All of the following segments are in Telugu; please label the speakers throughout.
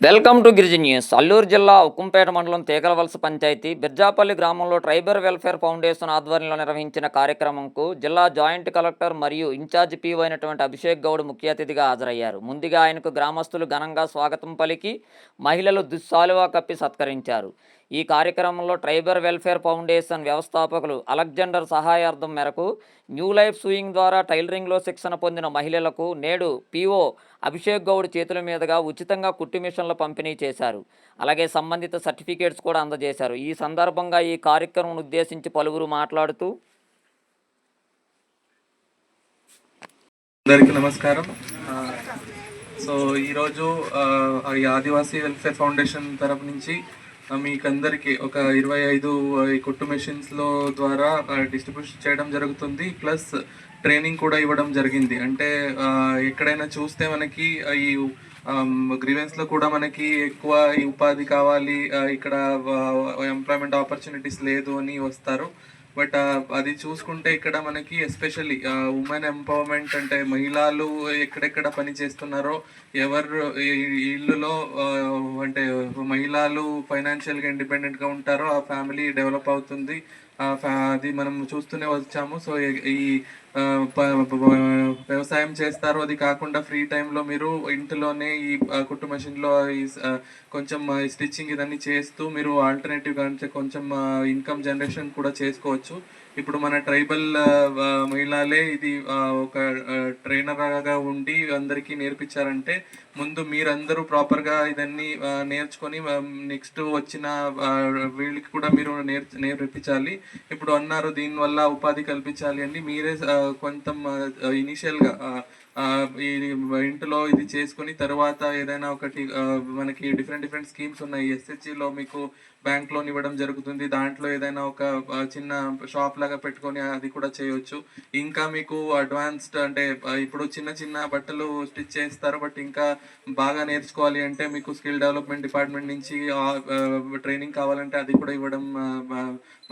Speaker 1: Welcome to Girijan news. Alluru జిల్లా ఉక్కుంపేట మండలం తీగలవలస పంచాయతీ బిర్జాపల్లి గ్రామంలో ట్రైబల్ వెల్ఫేర్ ఫౌండేషన్ ఆధ్వర్యంలో నిర్వహించిన కార్యక్రమంకు జిల్లా జాయింట్ కలెక్టర్ మరియు ఇన్ఛార్జ్ పీఓ అయినటువంటి అభిషేక్ గౌడ్ ముఖ్య అతిథిగా హాజరయ్యారు. ముందుగా ఆయనకు గ్రామస్తులు ఘనంగా స్వాగతం పలికి మహిళలు దుస్సాలువా కప్పి సత్కరించారు. ఈ కార్యక్రమంలో ట్రైబల్ వెల్ఫేర్ ఫౌండేషన్ వ్యవస్థాపకులు అలెగ్జాండర్ సహాయార్థం మేరకు న్యూ లైఫ్ సూయింగ్ ద్వారా టైలరింగ్లో శిక్షణ పొందిన మహిళలకు నేడు పీఓ అభిషేక్ గౌడ్ చేతుల మీదుగా ఉచితంగా కుట్టు మిషన్లు పంపిణీ చేశారు. అలాగే సంబంధిత సర్టిఫికేట్స్ కూడా అందజేశారు. ఈ సందర్భంగా ఈ కార్యక్రమం ఉద్దేశించి పలువురు మాట్లాడుతూ
Speaker 2: అందరికీ నమస్కారం. సో ఈరోజు ఈ ఆదివాసీ వెల్ఫేర్ ఫౌండేషన్ తరపు నుంచి మీకందరికీ ఒక 25 ఈ కుట్టు మెషిన్స్లో ద్వారా డిస్ట్రిబ్యూషన్ చేయడం జరుగుతుంది. ప్లస్ ట్రైనింగ్ కూడా ఇవ్వడం జరిగింది. అంటే ఎక్కడైనా చూస్తే మనకి ఈ గ్రీవెన్స్లో కూడా మనకి ఎక్కువ ఈ ఉపాధి కావాలి, ఇక్కడ ఎంప్లాయ్మెంట్ ఆపర్చునిటీస్ లేదు అని వస్తారు. బట్ అది చూసుకుంటే ఇక్కడ మనకి ఎస్పెషల్లీ ఉమెన్ ఎంపవర్మెంట్ అంటే మహిళలు ఎక్కడెక్కడ పని చేస్తున్నారో ఎవరు ఇళ్ళులో అంటే మహిళలు ఫైనాన్షియల్గా ఇండిపెండెంట్గా ఉంటారో ఆ ఫ్యామిలీ డెవలప్ అవుతుంది. అది మనం చూస్తూనే వచ్చాము. సో ఈ వ్యవసాయం చేస్తారు. అది కాకుండా ఫ్రీ టైంలో మీరు ఇంటిలోనే ఈ కుట్టు మెషిన్లో ఈ కొంచెం స్టిచ్చింగ్ ఇదన్నీ చేస్తూ మీరు ఆల్టర్నేటివ్గా అంటే కొంచెం ఇన్కమ్ జనరేషన్ కూడా చేసుకోవచ్చు. ఇప్పుడు మన ట్రైబల్ మహిళలే ఇది ఒక ట్రైనర్గా ఉండి అందరికీ నేర్పించారంటే ముందు మీరందరూ ప్రాపర్గా ఇదన్నీ నేర్చుకొని నెక్స్ట్ వచ్చిన వీళ్ళకి కూడా మీరు నేర్పించాలి. ఇప్పుడు అన్నారు దీనివల్ల ఉపాధి కల్పించాలి అని మీరే కొంత ఇనిషియల్గా ఈ ఇంట్లో ఇది చేసుకుని తర్వాత ఏదైనా ఒకటి మనకి డిఫరెంట్ స్కీమ్స్ ఉన్నాయి. ఎస్హెచ్జిలో మీకు బ్యాంక్ లోన్ ఇవ్వడం జరుగుతుంది. దాంట్లో ఏదైనా ఒక చిన్న షాప్ లాగా పెట్టుకొని అది కూడా చేయొచ్చు. ఇంకా మీకు అడ్వాన్స్డ్ అంటే ఇప్పుడు చిన్న బట్టలు స్టిచ్ చేస్తారు, బట్ ఇంకా బాగా నేర్చుకోవాలి అంటే మీకు స్కిల్ డెవలప్మెంట్ డిపార్ట్మెంట్ నుంచి ట్రైనింగ్ కావాలంటే అది కూడా ఇవ్వడం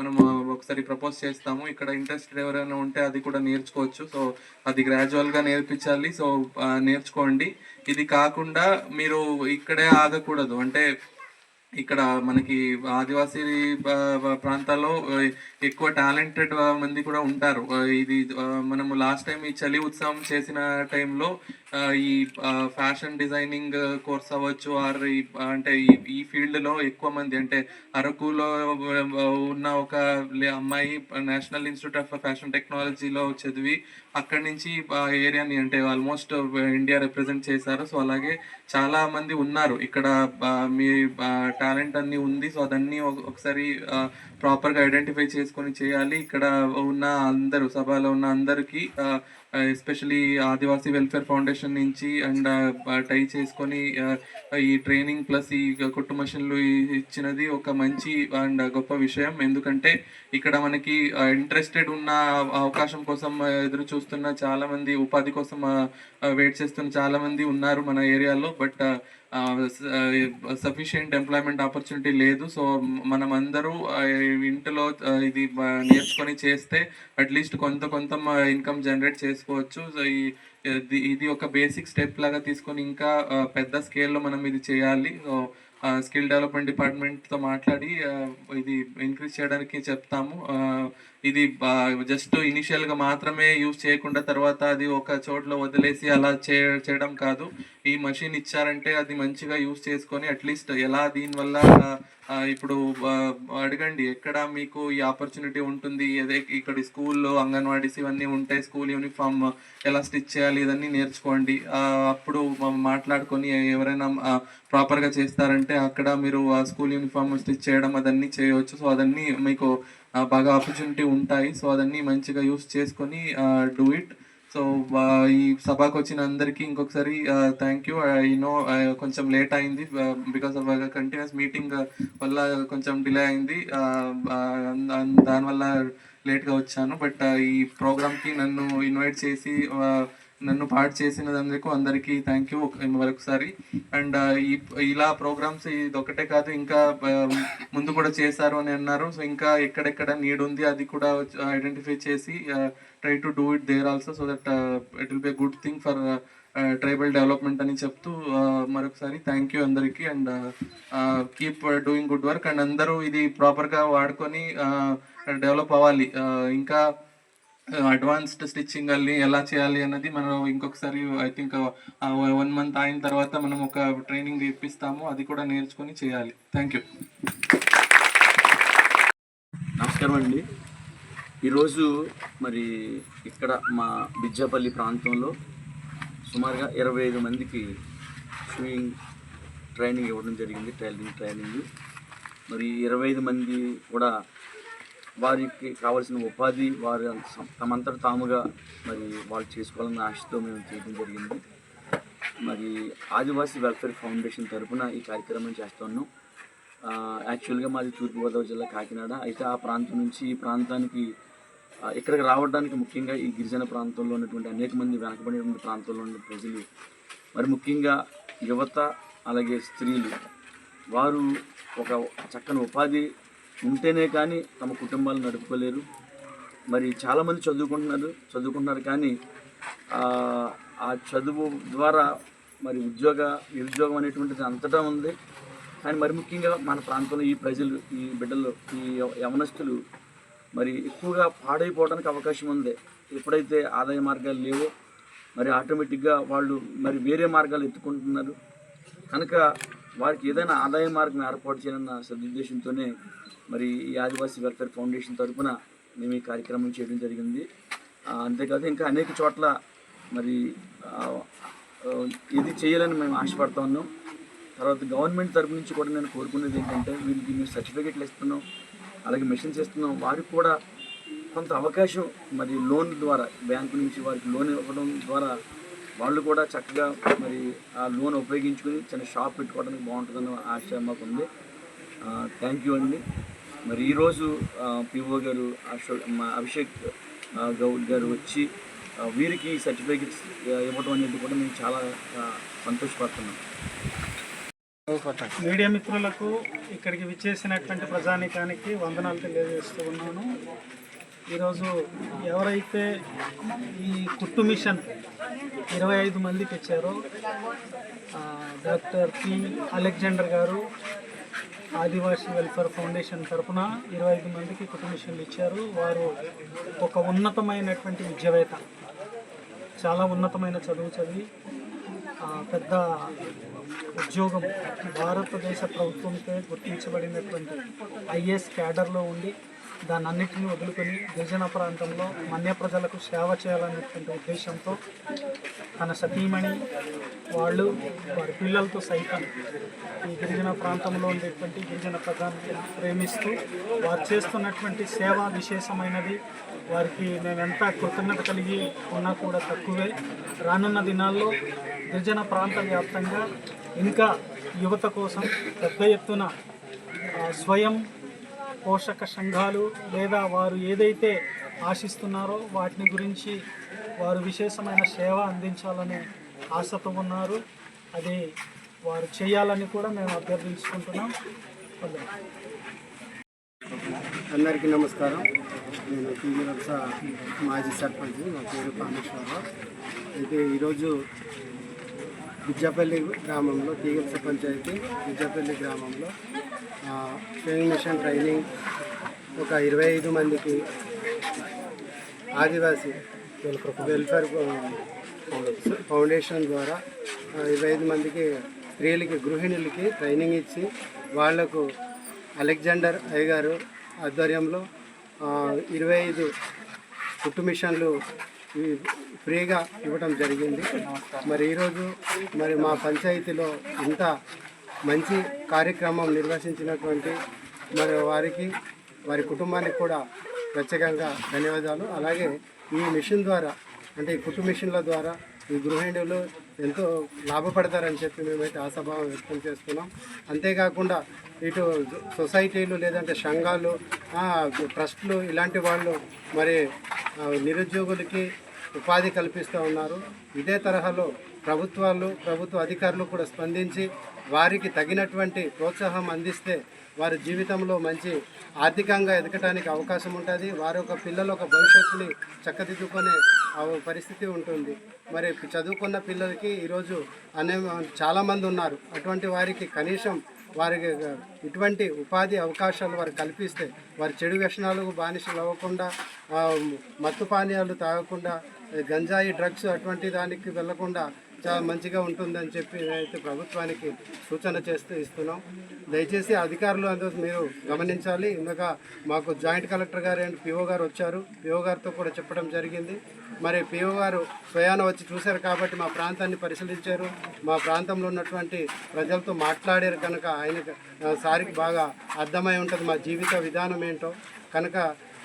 Speaker 2: మనం ఒకసారి ప్రపోజ్ చేస్తాము. ఇక్కడ ఇంట్రెస్టెడ్ ఎవరైనా ఉంటే అది కూడా నేర్చుకోవచ్చు. సో అది గ్రాడ్యువల్గా నేర్పించాలి. సో నేర్చుకోండి. ఇది కాకుండా మీరు ఇక్కడే ఆగకూడదు. అంటే ఇక్కడ మనకి ఆదివాసీ ప్రాంతాల్లో ఎక్కువ టాలెంటెడ్ మంది కూడా ఉంటారు. ఇది మనము లాస్ట్ టైం ఈ చలి ఉత్సవం చేసిన టైంలో ఈ ఫ్యాషన్ డిజైనింగ్ కోర్స్ అవ్వచ్చు ఆర్ అంటే ఈ ఫీల్డ్లో ఎక్కువ మంది అంటే అరకులో ఉన్న ఒక అమ్మాయి నేషనల్ ఇన్స్టిట్యూట్ ఆఫ్ ఫ్యాషన్ టెక్నాలజీలో చదివి అక్కడి నుంచి ఏరియాని అంటే ఆల్మోస్ట్ ఇండియా రిప్రజెంట్ చేశారు. సో అలాగే చాలా మంది ఉన్నారు ఇక్కడ. మీ టాలెంట్ అన్నీ ఉంది. సో అదన్నీ ఒకసారి ప్రాపర్గా ఐడెంటిఫై చేసుకొని చేయాలి. ఇక్కడ ఉన్న అందరూ సభలో ఉన్న అందరికీ ఎస్పెషలీ ఆదివాసీ వెల్ఫేర్ ఫౌండేషన్ నుంచి అండ్ టై చేసుకొని ఈ ట్రైనింగ్ ప్లస్ ఈ కుట్టు మెషిన్లు ఇచ్చినది ఒక మంచి అండ్ గొప్ప విషయం. ఎందుకంటే ఇక్కడ మనకి ఇంట్రెస్టెడ్ ఉన్న అవకాశం కోసం ఎదురు చూస్తున్న చాలామంది, ఉపాధి కోసం వెయిట్ చేస్తున్న చాలామంది ఉన్నారు మన ఏరియాలో. బట్ సఫిషియంట్ ఎంప్లాయ్మెంట్ ఆపర్చునిటీ లేదు. సో మనం అందరూ ఇంటిలో ఇది నేర్చుకొని చేస్తే అట్లీస్ట్ కొంత ఇన్కమ్ జనరేట్ చేసుకోవచ్చు. సో ఇది ఒక బేసిక్ స్టెప్ లాగా తీసుకొని ఇంకా పెద్ద స్కేల్లో మనం ఇది చేయాలి. సో స్కిల్ డెవలప్మెంట్ డిపార్ట్మెంట్తో మాట్లాడి ఇది ఇంక్రీజ్ చేయడానికి చెప్తాము. ఇది జస్ట్ ఇనిషియల్గా మాత్రమే యూజ్ చేయకుండా తర్వాత అది ఒక చోట్ల వదిలేసి అలా చేయడం కాదు. ఈ మషిన్ ఇచ్చారంటే అది మంచిగా యూజ్ చేసుకొని అట్లీస్ట్ ఎలా దీనివల్ల ఇప్పుడు అడగండి ఎక్కడ మీకు ఈ ఆపర్చునిటీ ఉంటుంది. ఇక్కడ స్కూల్లో అంగన్వాడీస్ ఇవన్నీ ఉంటాయి. స్కూల్ యూనిఫామ్ ఎలా స్టిచ్ చేయాలి ఇవన్నీ నేర్చుకోండి. అప్పుడు మాట్లాడుకొని ఎవరైనా ప్రాపర్గా చేస్తారంటే అక్కడ మీరు ఆ స్కూల్ యూనిఫామ్ స్టిచ్ చేయడం అదన్నీ చేయవచ్చు. సో అదన్నీ మీకు బాగా ఆపర్చునిటీ ఉంటాయి. సో అదన్నీ మంచిగా యూస్ చేసుకొని డూ ఇట్. సో ఈ సభకు వచ్చిన అందరికీ ఇంకొకసారి థ్యాంక్ యూ. నో కొంచెం లేట్ అయింది బికాస్ ఆఫ్ కంటిన్యూస్ మీటింగ్ వల్ల కొంచెం డిలే అయింది. దానివల్ల లేట్గా వచ్చాను. బట్ ఈ ప్రోగ్రామ్కి నన్ను ఇన్వైట్ చేసి నన్ను పార్ట్ చేసినందుకు అందరికీ థ్యాంక్ యూ మరొకసారి. అండ్ ఇలా ప్రోగ్రామ్స్ ఇది ఒకటే కాదు, ఇంకా ముందు కూడా చేశారు అని అన్నారు. సో ఇంకా ఎక్కడెక్కడ నీడ్ ఉంది అది కూడా ఐడెంటిఫై చేసి try to do it there also, so that it will be a good thing for tribal development అని చెప్తూ మరొకసారి థ్యాంక్ యూ అందరికీ. And keep doing good work. And అందరూ ఇది ప్రాపర్గా వాడుకొని డెవలప్ అవ్వాలి. ఇంకా అడ్వాన్స్డ్ స్టిచ్చింగ్ అల్లి ఎలా చేయాలి అన్నది మనం ఇంకొకసారి ఐ థింక్ 1 month అయిన తర్వాత మనం ఒక ట్రైనింగ్ ఇప్పిస్తాము, అది కూడా నేర్చుకొని చేయాలి. Thank you.
Speaker 3: నమస్కారం అండి. ఈరోజు మరి ఇక్కడ మా బిజ్జాపల్లి ప్రాంతంలో సుమారుగా 25 మందికి స్విమ్మింగ్ ట్రైనింగ్ ఇవ్వడం జరిగింది, టైలరింగ్ ట్రైనింగ్. మరి 25 మంది కూడా వారికి కావాల్సిన ఉపాధి వారు తమంతట తాముగా మరి వాళ్ళు చేసుకోవాలన్న ఆశతో మేము చేయడం జరిగింది. మరి ఆదివాసీ వెల్ఫేర్ ఫౌండేషన్ తరఫున ఈ కార్యక్రమం చేస్తున్నాం. యాక్చువల్గా మాది తూర్పుగోదావరి జిల్లా కాకినాడ. అయితే ఆ ప్రాంతం నుంచి ఈ ప్రాంతానికి ఇక్కడికి రావడానికి ముఖ్యంగా ఈ గిరిజన ప్రాంతంలో ఉన్నటువంటి అనేక మంది వెనకబడినటువంటి ప్రాంతంలో ఉన్న ప్రజలు, మరి ముఖ్యంగా యువత అలాగే స్త్రీలు, వారు ఒక చక్కని ఉపాధి ఉంటేనే కానీ తమ కుటుంబాలు నడుపుకోలేరు. మరి చాలామంది చదువుకుంటున్నారు కానీ ఆ చదువు ద్వారా మరి నిరుద్యోగం అనేటువంటిది అంతటా ఉంది. కానీ మరి ముఖ్యంగా మన ప్రాంతంలో ఈ ప్రజలు, ఈ బిడ్డలు, ఈ యవనస్తులు మరి ఎక్కువగా పాడైపోవడానికి అవకాశం ఉంది. ఎప్పుడైతే ఆదాయ మార్గాలు లేవో మరి ఆటోమేటిక్గా వాళ్ళు మరి వేరే మార్గాలు ఎత్తుకుంటున్నారు. కనుక వారికి ఏదైనా ఆదాయ మార్గం ఏర్పాటు చేయాలన్న సదుద్దేశంతోనే మరి ఈ ఆదివాసీ వెల్ఫేర్ ఫౌండేషన్ తరఫున మేము ఈ కార్యక్రమం చేయడం జరిగింది. అంతేకాదు ఇంకా అనేక చోట్ల మరి ఇది చేయాలని మేము ఆశపడతా ఉన్నాం. తర్వాత గవర్నమెంట్ తరఫు నుంచి కూడా నేను కోరుకునేది ఏంటంటే, వీరికి మేము సర్టిఫికెట్లు ఇస్తున్నాం, అలాగే మెషిన్స్ ఇస్తున్నాం, వారికి కూడా కొంత అవకాశం మరి లోన్ ద్వారా బ్యాంకు నుంచి వారికి లోన్ ఇవ్వడం ద్వారా వాళ్ళు కూడా చక్కగా మరి ఆ లోన్ ఉపయోగించుకొని చిన్న షాప్ పెట్టుకోవడానికి బాగుంటుందన్న ఆశ మాకు ఉంది. థ్యాంక్ యూ అండి. మరి ఈరోజు పిఓ గారు మా అభిషేక్ గౌడ్ గారు వచ్చి వీరికి సర్టిఫికెట్స్ ఇవ్వడం అనేది కూడా మేము చాలా సంతోషపడుతున్నాం.
Speaker 4: మీడియా మిత్రులకు, ఇక్కడికి విచ్చేసినటువంటి ప్రజానీకానికి వందనాలు తెలియజేస్తూ ఉన్నాను. ఈరోజు ఎవరైతే ఈ కుట్టు మిషన్ 25 మందికి ఇచ్చారో, డాక్టర్ పి అలెగ్జాండర్ గారు ఆదివాసీ వెల్ఫేర్ ఫౌండేషన్ తరఫున 25 మందికి కుట్టు మిషన్లు ఇచ్చారు. వారు ఒక ఉన్నతమైనటువంటి విద్యావేత్త, చాలా ఉన్నతమైన చదువు చదివి పెద్ద ఉద్యోగం, భారతదేశ ప్రభుత్వంతో గుర్తించబడినటువంటి ఐఏఎస్ క్యాడర్లో ఉండి దాన్ని అన్నింటినీ వదులుకొని గిరిజన ప్రాంతంలో మన్య ప్రజలకు సేవ చేయాలనేటువంటి ఉద్దేశంతో తన సతీమణి వాళ్ళు వారి పిల్లలతో సైతం ఈ గిరిజన ప్రాంతంలో ఉండేటువంటి గిరిజన ప్రజాన్ని ప్రేమిస్తూ వారు చేస్తున్నటువంటి సేవ విశేషమైనది. వారికి మేము ఎంత కృతజ్ఞత కలిగి ఉన్నా కూడా తక్కువే. రానున్న దినాల్లో గిరిజన ప్రాంత వ్యాప్తంగా ఇంకా యువత కోసం పెద్ద ఎత్తున స్వయం పోషక సంఘాలు లేదా వారు ఏదైతే ఆశిస్తున్నారో వాటిని గురించి వారు విశేషమైన సేవ అందించాలనే ఆశతో ఉన్నారు. అది వారు చేయాలని కూడా మేము అభ్యర్థించుకుంటున్నాం.
Speaker 5: అందరికీ నమస్కారం. నేను తీగరస మాజీ సర్పంచ్, నా పేరు కామేశ్వరరావు. అయితే ఈరోజు బిజ్జాపల్లి గ్రామంలో, తీగరస పంచాయతీ బిజ్జాపల్లి గ్రామంలో స్విమ్మింగ్ మిషన్ ట్రైనింగ్ ఒక 25 మందికి ఆదివాసీ వెల్ఫేర్ ఫౌండేషన్ ద్వారా 25 మందికి స్త్రీలకి, గృహిణులకి ట్రైనింగ్ ఇచ్చి వాళ్లకు అలెగ్జాండర్ అయ్య గారు ఆధ్వర్యంలో 25 కుట్టు మిషన్లు ఫ్రీగా ఇవ్వడం జరిగింది. మరి ఈరోజు మరి మా పంచాయతీలో ఇంత మంచి కార్యక్రమం నిర్వహించినటువంటి మరి వారికి, వారి కుటుంబానికి కూడా ప్రత్యేకంగా ధన్యవాదాలు. అలాగే ఈ మిషన్ ద్వారా, అంటే ఈ కుట్టు మిషన్ల ద్వారా ఈ గృహిణులు ఎంతో లాభపడతారని చెప్పి మేమైతే ఆశాభావం వ్యక్తం చేస్తున్నాం. అంతేకాకుండా ఇటు సొసైటీలు లేదంటే సంఘాలు, ట్రస్టులు ఇలాంటి వాళ్ళు మరి నిరుద్యోగులకి ఉపాధి కల్పిస్తూ ఉన్నారు. ఇదే తరహాలో ప్రభుత్వ అధికారులు కూడా స్పందించి వారికి తగినటువంటి ప్రోత్సాహం అందిస్తే వారి జీవితంలో మంచి ఆర్థికంగా ఎదగటానికి అవకాశం ఉంటుంది. వారి యొక్క పిల్లల యొక్క భవిష్యత్తుని చక్కదిద్దుకునే పరిస్థితి ఉంటుంది. మరి చదువుకున్న పిల్లలకి ఈరోజు చాలామంది ఉన్నారు. అటువంటి వారికి కనీసం వారికి ఇటువంటి ఉపాధి అవకాశాలు వారు కల్పిస్తే వారి చెడు వ్యసనాలకు బానిసలు అవ్వకుండా, మత్తు పానీయాలు తాగకుండా, గంజాయి డ్రగ్స్ అటువంటి దానికి వెళ్లకుండా చాలా మంచిగా ఉంటుందని చెప్పి అయితే ప్రభుత్వానికి సూచన ఇస్తున్నాం. దయచేసి అధికారులు అందరూ మీరు గమనించాలి. ఇందాక మాకు జాయింట్ కలెక్టర్ గారు అండ్ పిఓ గారు వచ్చారు. పిఓ గారితో కూడా చెప్పడం జరిగింది. మరి పిఓ గారు స్వయాన వచ్చి చూశారు కాబట్టి మా ప్రాంతాన్ని పరిశీలించారు. మా ప్రాంతంలో ఉన్నటువంటి ప్రజలతో మాట్లాడారు కనుక సారికి బాగా అర్థమై ఉంటుంది మా జీవిత విధానం ఏంటో. కనుక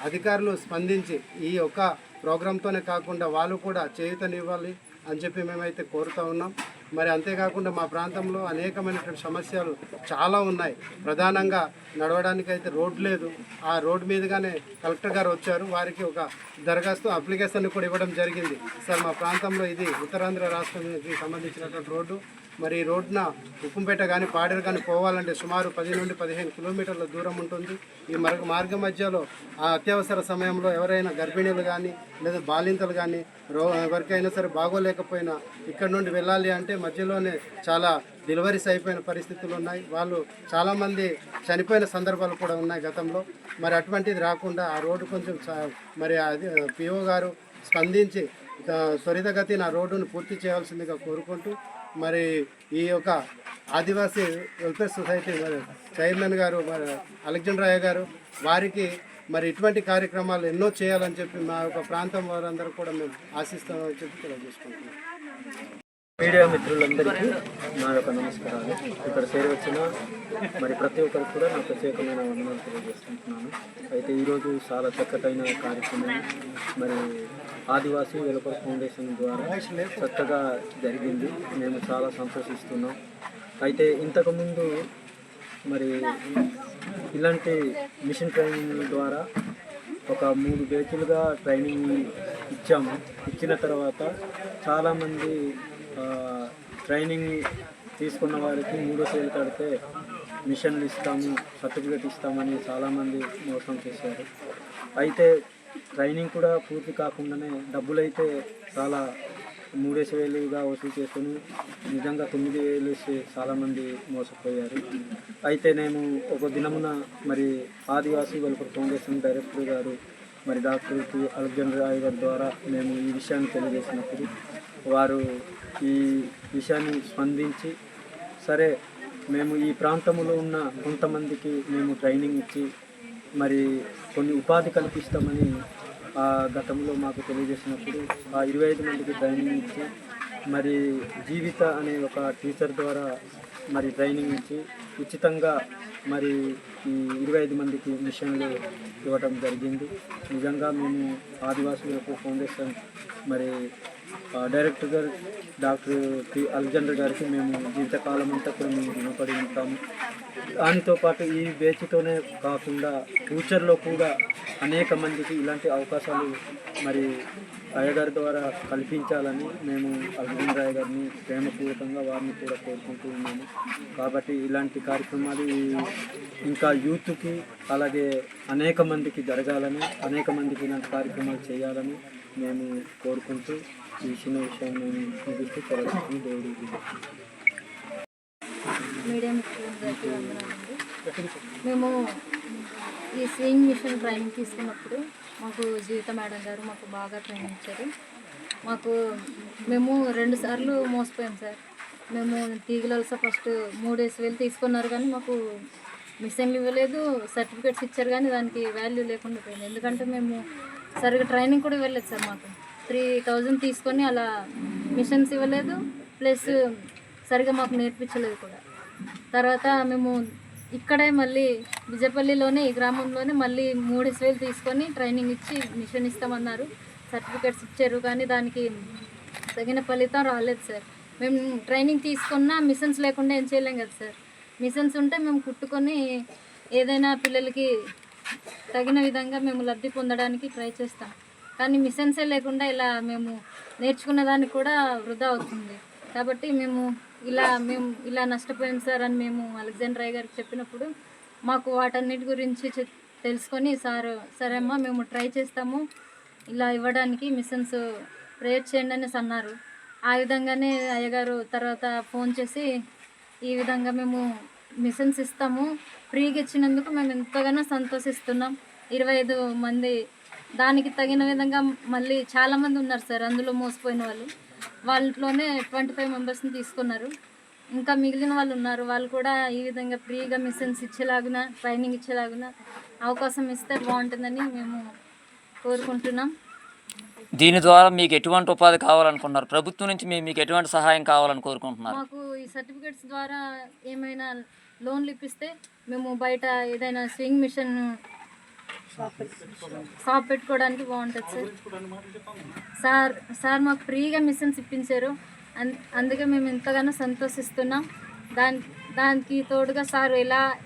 Speaker 5: అధికారులు స్పందించి ఈ యొక్క ప్రోగ్రాంతోనే కాకుండా వాళ్ళు కూడా చేయూతనివ్వాలి అని చెప్పి మేమైతే కోరుతూ ఉన్నాం. మరి అంతేకాకుండా మా ప్రాంతంలో అనేకమైనటువంటి సమస్యలు చాలా ఉన్నాయి. ప్రధానంగా నడవడానికి అయితే రోడ్ లేదు. ఆ రోడ్డు మీదుగానే కలెక్టర్ గారు వచ్చారు. వారికి ఒక దరఖాస్తు అప్లికేషన్ కూడా ఇవ్వడం జరిగింది. సార్ మా ప్రాంతంలో ఇది ఉత్తరాంధ్ర రాష్ట్రానికి సంబంధించినటువంటి రోడ్డు. మరి ఈ రోడ్డున ఉప్పంపేట కానీ పాడేరు కానీ పోవాలంటే సుమారు 10 నుండి 15 కిలోమీటర్ల దూరం ఉంటుంది. ఈ మార్గ మధ్యలో అత్యవసర సమయంలో ఎవరైనా గర్భిణీలు కానీ లేదా బాలింతలు కానీ ఎవరికైనా సరే బాగోలేకపోయినా ఇక్కడ నుండి వెళ్ళాలి అంటే మధ్యలోనే చాలా డెలివరీస్ అయిపోయిన పరిస్థితులు ఉన్నాయి. వాళ్ళు చాలామంది చనిపోయిన సందర్భాలు కూడా ఉన్నాయి గతంలో. మరి అటువంటిది రాకుండా ఆ రోడ్డు కొంచెం మరి అది పిఓ గారు స్పందించి త్వరితగతిన ఆ రోడ్డును పూర్తి చేయాల్సిందిగా కోరుకుంటూ, మరి ఈ యొక్క ఆదివాసీ వెల్ఫేర్ సొసైటీ మరి చైర్మన్ గారు మరి అలెగ్జాండర్ గారు వారికి మరి ఇటువంటి కార్యక్రమాలు ఎన్నో చేయాలని చెప్పి మా యొక్క ప్రాంతం వారందరూ కూడా మేము ఆశిస్తామని చెప్పి తెలియజేసుకుంటున్నాం.
Speaker 6: మీడియా మిత్రులందరికీ నా యొక్క నమస్కారాలు. ఇక్కడ చేరవచ్చిన మరి ప్రతి ఒక్కరికి కూడా నా ప్రత్యేకమైన వందనాలు తెలియజేసుకుంటున్నాను. అయితే ఈరోజు చాలా చక్కటైన కార్యక్రమం మరి ఆదివాసీ వెల్ఫేర్ ఫౌండేషన్ ద్వారా చక్కగా జరిగింది. మేము చాలా సంతోషిస్తున్నాం. అయితే ఇంతకుముందు మరి ఇలాంటి మిషన్ ట్రైనింగ్ ద్వారా ఒక 3 బ్యాచ్లుగా ట్రైనింగ్ ఇచ్చిన తర్వాత చాలామంది ట్రైనింగ్ తీసుకున్న వారికి 3వ సేలు కడితే మిషన్లు ఇస్తాము, సర్టిఫికేట్ ఇస్తామని చాలామంది మోసం చేశారు. అయితే ట్రైనింగ్ కూడా పూర్తి కాకుండానే డబ్బులైతే చాలా 3,000గా వసూలు చేసుకుని నిజంగా 9,000 ఇచ్చి చాలామంది మోసపోయారు. అయితే నేను ఒక దినమున మరి ఆదివాసీ వెల్ఫేర్ ఫౌండేషన్ డైరెక్టర్ గారు మరి డాక్టర్ అలెగ్జాండర్ గారి ద్వారా మేము ఈ విషయాన్ని తెలియజేసినప్పుడు వారు ఈ విషయాన్ని స్పందించి సరే మేము ఈ ప్రాంతంలో ఉన్న కొంతమందికి మేము ట్రైనింగ్ ఇచ్చి మరి కొన్ని ఉపాధి కల్పిస్తామని గతంలో మాకు తెలియజేసినప్పుడు ఆ 25 మందికి ట్రైనింగ్ ఇచ్చి మరి జీవిత అనే ఒక టీచర్ ద్వారా మరి ట్రైనింగ్ ఇచ్చి ఉచితంగా మరి ఈ 25 మందికి మిషన్లు ఇవ్వటం జరిగింది. నిజంగా మేము ఆదివాసీ వెల్ఫేర్ ఫౌండేషన్ మరి డైరెక్టర్ గారు డాక్టర్ అలెగ్జాండర్ గారికి మేము జీవితకాలం అంతా కూడా మేము రుణపడి ఉంటాము. దానితో పాటు ఈ బ్యాచ్తోనే కాకుండా ఫ్యూచర్లో కూడా అనేక మందికి ఇలాంటి అవకాశాలు మరి అయ్యగారి ద్వారా కల్పించాలని మేము అలెగ్జాండర్ గారిని ప్రేమపూర్వకంగా వారిని కూడా కోరుకుంటూ ఉన్నాము. కాబట్టి ఇలాంటి కార్యక్రమాలు ఇంకా యూత్కి అలాగే అనేక మందికి జరగాలని, అనేక మందికి ఇలాంటి కార్యక్రమాలు చేయాలని మేము కోరుకుంటూ ఈ చిన్న విషయం మేము ముగిస్తూ చదువుతుంది దేవుడి
Speaker 7: మీడియా మిత్రులందరికీ వందనాలండి. మేము ఈ స్వింగ్ మిషన్ ట్రైనింగ్ తీసుకున్నప్పుడు మాకు జీవిత మేడం గారు మాకు బాగా ట్రైనింగ్ ఇచ్చారు. మేము 2 సార్లు మోసపోయాం సార్. మేము తీగలవలస ఫస్ట్ 3,000 తీసుకున్నారు కానీ మాకు మిషన్లు ఇవ్వలేదు, సర్టిఫికేట్స్ ఇచ్చారు కానీ దానికి వాల్యూ లేకుండా పోయింది. ఎందుకంటే మేము సరిగ్గా ట్రైనింగ్ కూడా ఇవ్వలేదు సార్. మాకు 3,000 తీసుకొని అలా మిషన్స్ ఇవ్వలేదు, ప్లస్ సరిగ్గా మాకు నేర్పించలేదు కూడా. తర్వాత మేము ఇక్కడే మళ్ళీ విజయపల్లిలోనే ఈ గ్రామంలోనే మళ్ళీ 3,000 తీసుకొని ట్రైనింగ్ ఇచ్చి మిషన్ ఇస్తామన్నారు, సర్టిఫికేట్స్ ఇచ్చారు కానీ దానికి తగిన ఫలితం రాలేదు సార్. మేము ట్రైనింగ్ తీసుకున్న మిషన్స్ లేకుండా ఏం చేయలేం కదా సార్. మిషన్స్ ఉంటే మేము కుట్టుకొని ఏదైనా పిల్లలకి తగిన విధంగా మేము లబ్ధి పొందడానికి ట్రై చేస్తాం. కానీ మిషన్సే లేకుండా ఇలా మేము నేర్చుకున్న దానికి కూడా వృధా అవుతుంది. కాబట్టి మేము ఇలా నష్టపోయాం సార్ అని మేము అలెగ్జాండర్ అయ్య గారికి చెప్పినప్పుడు మాకు వాటన్నిటి గురించి తెలుసుకొని సార్ సరే అమ్మా మేము ట్రై చేస్తాము ఇలా ఇవ్వడానికి మిషన్స్ ప్రేయర్ చేయండి అనేసి అన్నారు. ఆ విధంగానే అయ్యగారు తర్వాత ఫోన్ చేసి ఈ విధంగా మేము మిషన్స్ ఇస్తాము, ఫ్రీగా ఇచ్చినందుకు మేము ఎంతగానో సంతోషిస్తున్నాం. 25 మంది దానికి తగిన విధంగా మళ్ళీ చాలామంది ఉన్నారు సార్ అందులో మోసపోయిన వాళ్ళలోనే 25 మెంబర్స్ని తీసుకున్నారు. ఇంకా మిగిలిన వాళ్ళు ఉన్నారు, వాళ్ళు కూడా ఈ విధంగా ఫ్రీగా మిషన్స్ ఇచ్చేలాగున ట్రైనింగ్ ఇచ్చేలాగున అవకాశం ఇస్తే బాగుంటుందని మేము కోరుకుంటున్నాం.
Speaker 1: దీని ద్వారా మీకు ఎటువంటి ఉపాధి కావాలనుకున్నారు? ప్రభుత్వం నుంచి మీకు ఎటువంటి సహాయం కావాలని కోరుకుంటున్నారు?
Speaker 7: మాకు ఈ సర్టిఫికేట్స్ ద్వారా ఏమైనా లోన్లు ఇప్పిస్తే మేము బయట ఏదైనా స్వింగ్ మిషన్ షాప్ పెట్టుకోవడానికి బాగుంటుంది సార్ మాకు ఫ్రీగా మిషన్స్ ఇప్పించారు, అందుకే మేము ఎంతగానో సంతోషిస్తున్నాం. దానికి తోడుగా సార్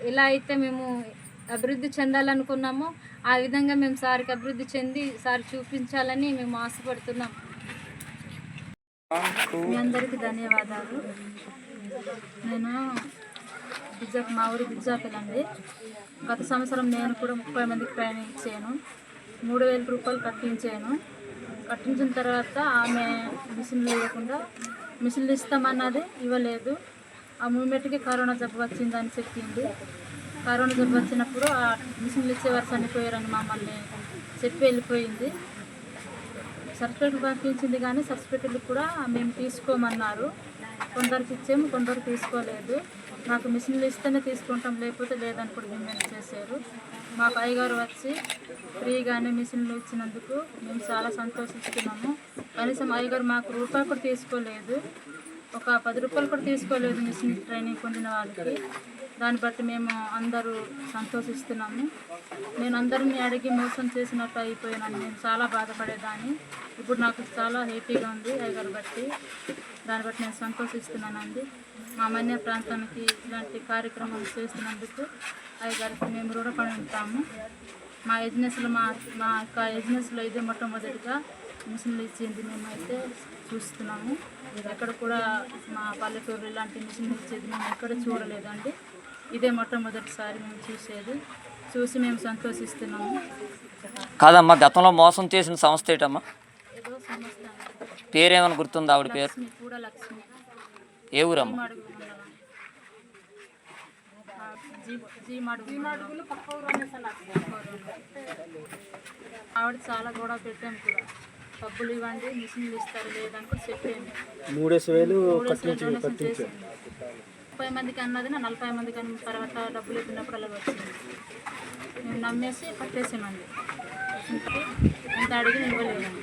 Speaker 7: ఎలా అయితే మేము అభివృద్ధి చెందాలనుకున్నామో ఆ విధంగా మేము సార్కి అభివృద్ధి చెంది సార్ చూపించాలని మేము ఆశపడుతున్నాం. మీ అందరికీ ధన్యవాదాలు. నేను మా ఊరి బిజ్జాపల్లి. గత సంవత్సరం నేను కూడా 30 మందికి ట్రైనింగ్ ఇచ్చాను. 3,000 రూపాయలు కట్టించిన తర్వాత ఆమె మిషన్లు వేయకుండా మిషన్లు ఇస్తామన్నది ఇవ్వలేదు. ఆ మూమెంట్కి కరోనా జబ్బు వచ్చిందని చెప్పింది. కరోనా జబ్బు వచ్చినప్పుడు ఆ మిషన్లు ఇచ్చేవారు చనిపోయారని మమ్మల్ని చెప్పి వెళ్ళిపోయింది. సర్టిఫికెట్లు పంపించింది కానీ సర్టిఫికెట్లు కూడా మేము తీసుకోమన్నారు. కొందరికి ఇచ్చాము, కొందరు తీసుకోలేదు. మాకు మిషన్లు ఇస్తేనే తీసుకుంటాం, లేకపోతే లేదని కూడా డిమాండ్ చేశారు. మాకు అయ్యగారు వచ్చి ఫ్రీగానే మిషన్లు ఇచ్చినందుకు మేము చాలా సంతోషిస్తున్నాము. కనీసం అయ్యగారు మాకు రూపాయి కూడా తీసుకోలేదు, ఒక 10 రూపాయలు కూడా తీసుకోలేదు మిషన్ ట్రైనింగ్ పొందిన వాళ్ళకి. దాన్ని బట్టి మేము అందరూ సంతోషిస్తున్నాము. నేను అందరినీ అడిగి మోసం చేసినట్టు అయిపోయానని నేను చాలా బాధపడేదాన్ని. ఇప్పుడు నాకు చాలా హ్యాపీగా ఉంది అయ్యగారు బట్టి. దాన్ని బట్టి నేను సంతోషిస్తున్నానండి. మా మన్య ప్రాంతానికి ఇలాంటి కార్యక్రమాలు చేస్తున్నందుకు అయ్యగారికి మేము రుణపడి ఉంటాము. మా యొక్క యజ్ఞస్లో ఇదే మొట్టమొదటిగా మిషన్లు ఇచ్చింది మేమైతే చూస్తున్నాము. ఎక్కడ కూడా మా పల్లెటూరు ఇలాంటి మిషన్లు ఇచ్చేది మేము ఎక్కడ చూడలేదండి. ఇదే మొట్టమొదటిసారి మేము చూసి మేము సంతోషిస్తున్నాము.
Speaker 1: కాదమ్మా, గతంలో మోసం చేసిన సంస్థ ఏంటమ్మా?
Speaker 7: ఏదో సంస్థ
Speaker 1: పేరేమైనా గుర్తుందా ఆవిడ పేరు?
Speaker 7: కూడా లక్ష్మి.
Speaker 1: ఏ ఊరమ్మా?
Speaker 7: ఆవిడ చాలా గొడవ పెట్టాము కూడా, డబ్బులు ఇవ్వండి మిషన్లు ఇస్తారు లేదని కూడా చెప్పాము.
Speaker 6: 3,000
Speaker 7: చేసింది. 30 మందికి అన్నది 40 మందికి అన్న తర్వాత డబ్బులు ఇచ్చినప్పుడు అలా వచ్చింది. మేము నమ్మేసి కట్టేసామండి. ఎంత అడిగి ఇవ్వలేదండి.